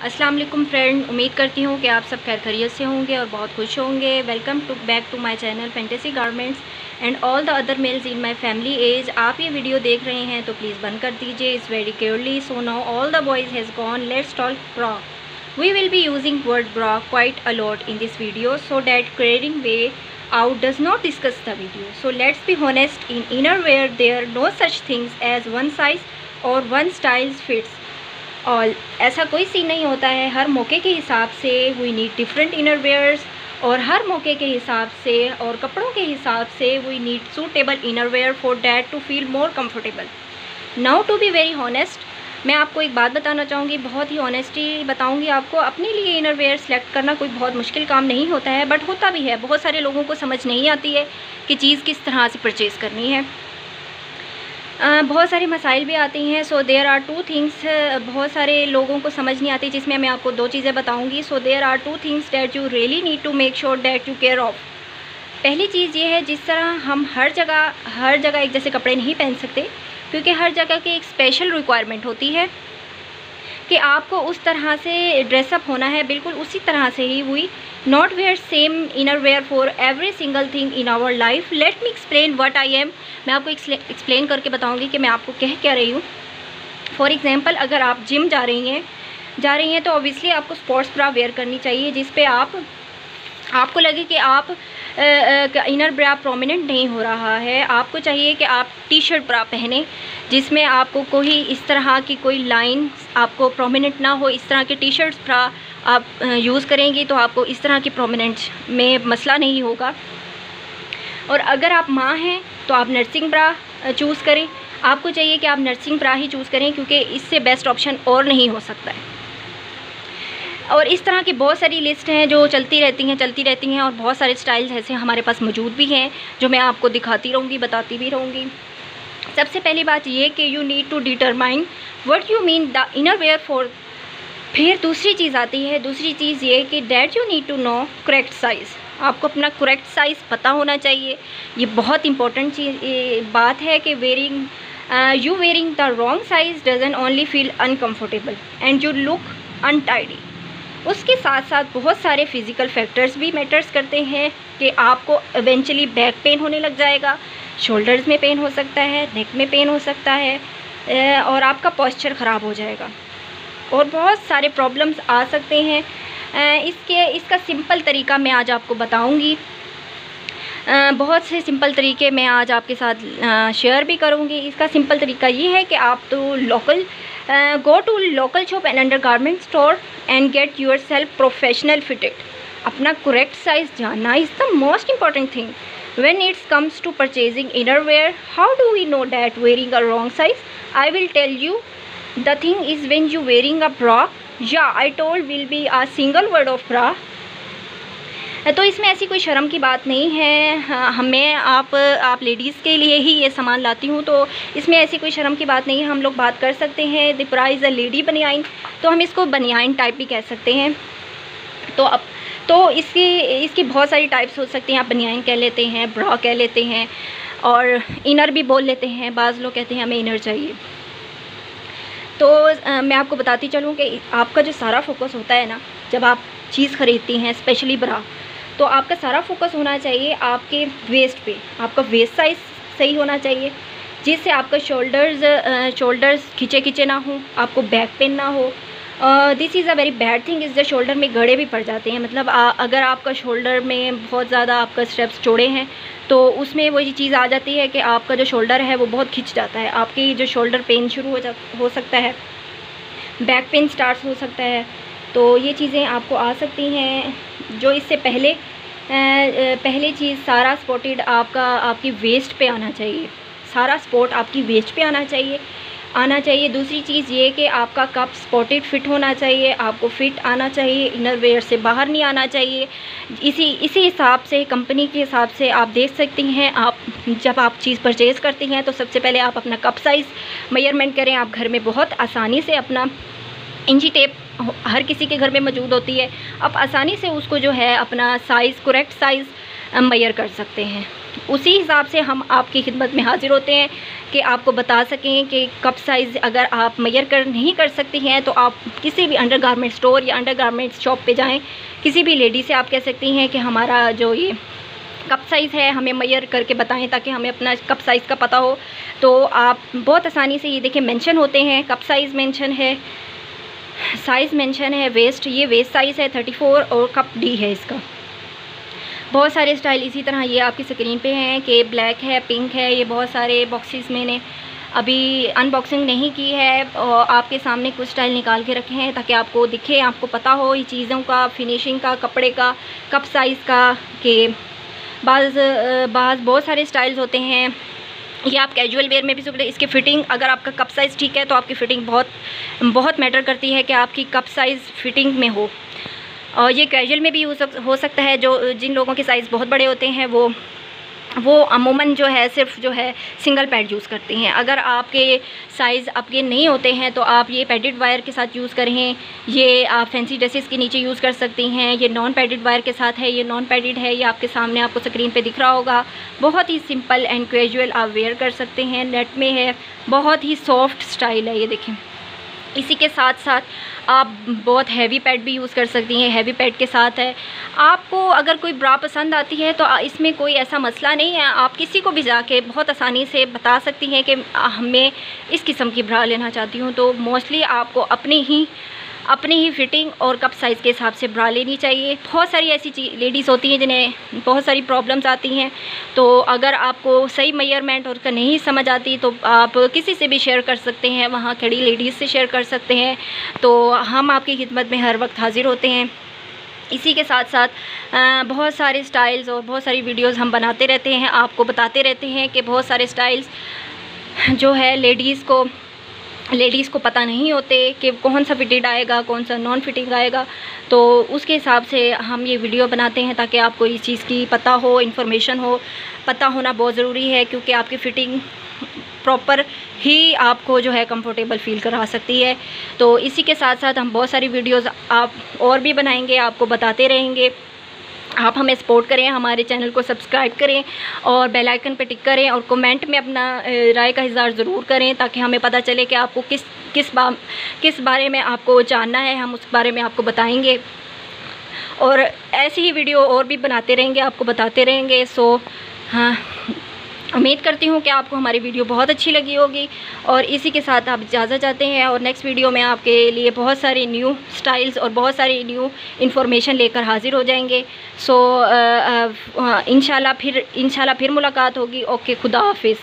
अस्सलाम वालेकुम फ्रेंड, उम्मीद करती हूँ कि आप सब खैर खैरियत से होंगे और बहुत खुश होंगे। Welcome back to my channel fantasy garments and all the other males in my family age. आप ये वीडियो देख रहे हैं तो प्लीज़ बंद कर दीजिए इस very carefully. So now all the boys has gone, let's talk bra. We will be using word bra quite a lot in this video so that creating way out does not discuss the video. So let's be honest, in inner wear there are no such things as one size or one style fits और ऐसा कोई scene नहीं होता है। हर मौके के हिसाब से we need different inner wears और हर मौके के हिसाब से और कपड़ों के हिसाब से we need suitable inner wear for that to feel more comfortable. Now to be very honest, मैं आपको एक बात बताना चाहूँगी, बहुत ही ऑनेस्टी बताऊँगी आपको। अपने लिए इनर वेयर सेलेक्ट करना कोई बहुत मुश्किल काम नहीं होता है, बट होता भी है। बहुत सारे लोगों को समझ नहीं आती है कि चीज़ किस तरह से परचेज़ करनी है। बहुत सारे मसाइल भी आती हैं। So there are two things, बहुत सारे लोगों को समझ नहीं आती, जिसमें मैं आपको दो चीज़ें बताऊंगी। So there are two things that you really need to make sure that you care of. पहली चीज़ ये है, जिस तरह हम हर जगह एक जैसे कपड़े नहीं पहन सकते, क्योंकि हर जगह की एक स्पेशल रिक्वायरमेंट होती है कि आपको उस तरह से ड्रेसअप होना है। बिल्कुल उसी तरह से ही we not wear same inner wear for every single thing in our life. Let me explain what I am. मैं आपको एक्सप्लेन करके बताऊंगी कि मैं आपको कह क्या रही हूँ। फॉर एग्जांपल, अगर आप जिम जा रही हैं तो ऑब्वियसली आपको स्पोर्ट्स ब्रा वेयर करनी चाहिए, जिस पे आपको लगे कि आप इनर ब्रा प्रोमिनेंट नहीं हो रहा है। आपको चाहिए कि आप टी शर्ट ब्रा पहने जिसमें आपको कोई इस तरह की कोई लाइन आपको प्रोमिनेंट ना हो। इस तरह के टी शर्ट्स ब्रा आप यूज़ करेंगी तो आपको इस तरह की प्रोमिनेंट में मसला नहीं होगा। और अगर आप माँ हैं तो आप नर्सिंग ब्रा चूज़ करें। आपको चाहिए कि आप नर्सिंग ब्रा ही चूज़ करें, क्योंकि इससे बेस्ट ऑप्शन और नहीं हो सकता है। और इस तरह की बहुत सारी लिस्ट हैं जो चलती रहती हैं और बहुत सारे स्टाइल्स ऐसे हमारे पास मौजूद भी हैं जो मैं आपको दिखाती रहूँगी, बताती भी रहूँगी। सबसे पहली बात ये कि you need to determine what you mean the inner wear for. फिर दूसरी चीज़ आती है, दूसरी चीज़ ये कि that you need to know correct size. आपको अपना करेक्ट साइज़ पता होना चाहिए। ये बहुत इंपॉर्टेंट बात है कि wearing the wrong size doesn't only feel uncomfortable and you look untidy. उसके साथ साथ बहुत सारे फिज़िकल फैक्टर्स भी मैटर्स करते हैं कि आपको इवेंचुअली बैक पेन होने लग जाएगा, शोल्डर्स में पेन हो सकता है, नेक में पेन हो सकता है और आपका पोस्चर ख़राब हो जाएगा और बहुत सारे प्रॉब्लम्स आ सकते हैं। इसका सिंपल तरीका मैं आज आपको बताऊंगी। बहुत से सिंपल तरीके मैं आज आपके साथ शेयर भी करूंगी। इसका सिंपल तरीका ये है कि आप तो go to local shop and undergarment store and get yourself professional fitted. अपना करेक्ट साइज़ जानना is the most important thing when it comes to purchasing inner wear. How do we know that wearing a wrong size? I will tell you. The thing is, when you wearing a bra, yeah, I told will be a single word of bra. तो इसमें ऐसी कोई शर्म की बात नहीं है। मैं आप लेडीज़ के लिए ही ये सामान लाती हूँ, तो इसमें ऐसी कोई शर्म की बात नहीं है। हम लोग बात कर सकते हैं। The bra is a lady बनियाइन, तो हम इसको बनियाइन टाइप भी कह सकते हैं। तो इसकी बहुत सारी टाइप्स हो सकती हैं। आप बनियाइन कह लेते हैं, ब्रा कह लेते हैं और इनर भी बोल लेते हैं। बाज़ लोग कहते हैं हमें इनर चाहिए। तो मैं आपको बताती चलूँ कि आपका जो सारा फोकस होता है ना, जब आप चीज़ ख़रीदती हैं स्पेशली ब्रा, तो आपका सारा फोकस होना चाहिए आपके वेस्ट पे। आपका वेस्ट साइज़ सही होना चाहिए, जिससे आपका शोल्डर्स खिंचे ना हो, आपको बैक पेन ना हो। This is a very bad thing, is the shoulder में गड़े भी पड़ जाते हैं। मतलब अगर आपका शोल्डर में बहुत ज़्यादा आपका स्ट्रेप्स चौड़े हैं तो उसमें वो चीज़ आ जाती है कि आपका जो शोल्डर है वो बहुत खिंच जाता है। आपकी जो शोल्डर पेन शुरू हो सकता है, बैक पेन स्टार्ट हो सकता है। तो ये चीज़ें आपको आ सकती हैं। जो इससे पहले चीज़, सारा स्पॉटेड आपकी वेस्ट पे आना चाहिए। सारा स्पॉट आपकी वेस्ट पे आना चाहिए। दूसरी चीज़ ये कि आपका कप स्पॉटेड फिट होना चाहिए, आपको फिट आना चाहिए, इनर वेयर से बाहर नहीं आना चाहिए। इसी हिसाब से, कंपनी के हिसाब से आप देख सकती हैं। जब आप चीज़ परचेज़ करती हैं तो सबसे पहले आप अपना कप साइज़ मेजरमेंट करें। आप घर में बहुत आसानी से अपना इंची टेप हर किसी के घर में मौजूद होती है। आप आसानी से उसको जो है अपना साइज़, करेक्ट साइज़ मेजर कर सकते हैं। उसी हिसाब से हम आपकी खिदमत में हाज़िर होते हैं कि आपको बता सकें कि कप साइज़ अगर आप मेजर नहीं कर सकती हैं तो आप किसी भी अंडरगारमेंट स्टोर या अंडरगारमेंट शॉप पे जाएं, किसी भी लेडी से आप कह सकती हैं कि हमारा जो ये कप साइज़ है हमें मेजर करके बताएं ताकि हमें अपना कप साइज़ का पता हो। तो आप बहुत आसानी से ये देखें मेंशन होते हैं, कप साइज़ मेंशन है, साइज़ मेंशन है, वेस्ट, ये वेस्ट साइज़ है 34 और कप डी है इसका। बहुत सारे स्टाइल इसी तरह ये आपकी स्क्रीन पे हैं कि ब्लैक है, पिंक है, ये बहुत सारे बॉक्सेस मैंने अभी अनबॉक्सिंग नहीं की है और आपके सामने कुछ स्टाइल निकाल के रखे हैं ताकि आपको दिखे, आपको पता हो ये चीज़ों का, फिनिशिंग का, कपड़े का, कप साइज़ का। कि बाज़ बहुत सारे स्टाइल्स होते हैं, ये आप कैजुअल वेयर में भी सकते हैं। इसकी फ़िटिंग अगर आपका कप साइज़ ठीक है तो आपकी फ़िटिंग बहुत मैटर करती है कि आपकी कप साइज़ फ़िटिंग में हो। और ये कैजुअल में भी हो सकता है, जो जिन लोगों के साइज़ बहुत बड़े होते हैं वो अमूमन जो है सिर्फ जो है सिंगल पैड यूज़ करते हैं। अगर आपके साइज़ आपके नहीं होते हैं तो आप ये पैडेड वायर के साथ यूज़ करें, ये आप फैंसी ड्रेसेस के नीचे यूज़ कर सकती हैं। ये नॉन पैडेड वायर के साथ है, ये नॉन पैडेड है, ये आपके सामने आपको स्क्रीन पे दिख रहा होगा। बहुत ही सिंपल एंड कैजुअल आप वेयर कर सकते हैं, नेट में है, बहुत ही सॉफ्ट स्टाइल है ये देखें। इसी के साथ साथ आप बहुत हैवी पैड भी यूज़ कर सकती हैं, हैवी पैड के साथ है। आपको अगर कोई ब्रा पसंद आती है तो इसमें कोई ऐसा मसला नहीं है, आप किसी को भी जाके बहुत आसानी से बता सकती हैं कि मैं इस किस्म की ब्रा लेना चाहती हूँ। तो मोस्टली आपको अपनी ही फ़िटिंग और कप साइज़ के हिसाब से ब्रा लेनी चाहिए। बहुत सारी ऐसी लेडीज़ होती हैं जिन्हें बहुत सारी प्रॉब्लम्स आती हैं, तो अगर आपको सही मेजरमेंट और नहीं समझ आती तो आप किसी से भी शेयर कर सकते हैं, वहाँ खड़ी लेडीज़ से शेयर कर सकते हैं। तो हम आपकी खिदमत में हर वक्त हाज़िर होते हैं। इसी के साथ साथ बहुत सारे स्टाइल्स और बहुत सारी वीडियोज़ हम बनाते रहते हैं, आपको बताते रहते हैं कि बहुत सारे स्टाइल्स जो है लेडीज़ को पता नहीं होते कि कौन सा फिटेड आएगा, कौन सा नॉन फिटिंग आएगा। तो उसके हिसाब से हम ये वीडियो बनाते हैं ताकि आपको इस चीज़ की पता हो, इन्फॉर्मेशन हो। पता होना बहुत ज़रूरी है क्योंकि आपकी फ़िटिंग प्रॉपर ही आपको जो है कंफर्टेबल फ़ील करा सकती है। तो इसी के साथ साथ हम बहुत सारी वीडियोज़ आप और भी बनाएंगे, आपको बताते रहेंगे। आप हमें सपोर्ट करें, हमारे चैनल को सब्सक्राइब करें और बेल आइकन पे टिक करें और कमेंट में अपना राय का इज़हार ज़रूर करें ताकि हमें पता चले कि आपको किस बारे में आपको जानना है, हम उस बारे में आपको बताएंगे। और ऐसी ही वीडियो और भी बनाते रहेंगे, आपको बताते रहेंगे। सो हाँ, उम्मीद करती हूँ कि आपको हमारी वीडियो बहुत अच्छी लगी होगी और इसी के साथ आप इजाज़त चाहते हैं और नेक्स्ट वीडियो में आपके लिए बहुत सारी न्यू स्टाइल्स और बहुत सारी न्यू इन्फॉर्मेशन लेकर हाज़िर हो जाएंगे। सो इंशाल्लाह फिर मुलाकात होगी। ओके, खुदा हाफिज़।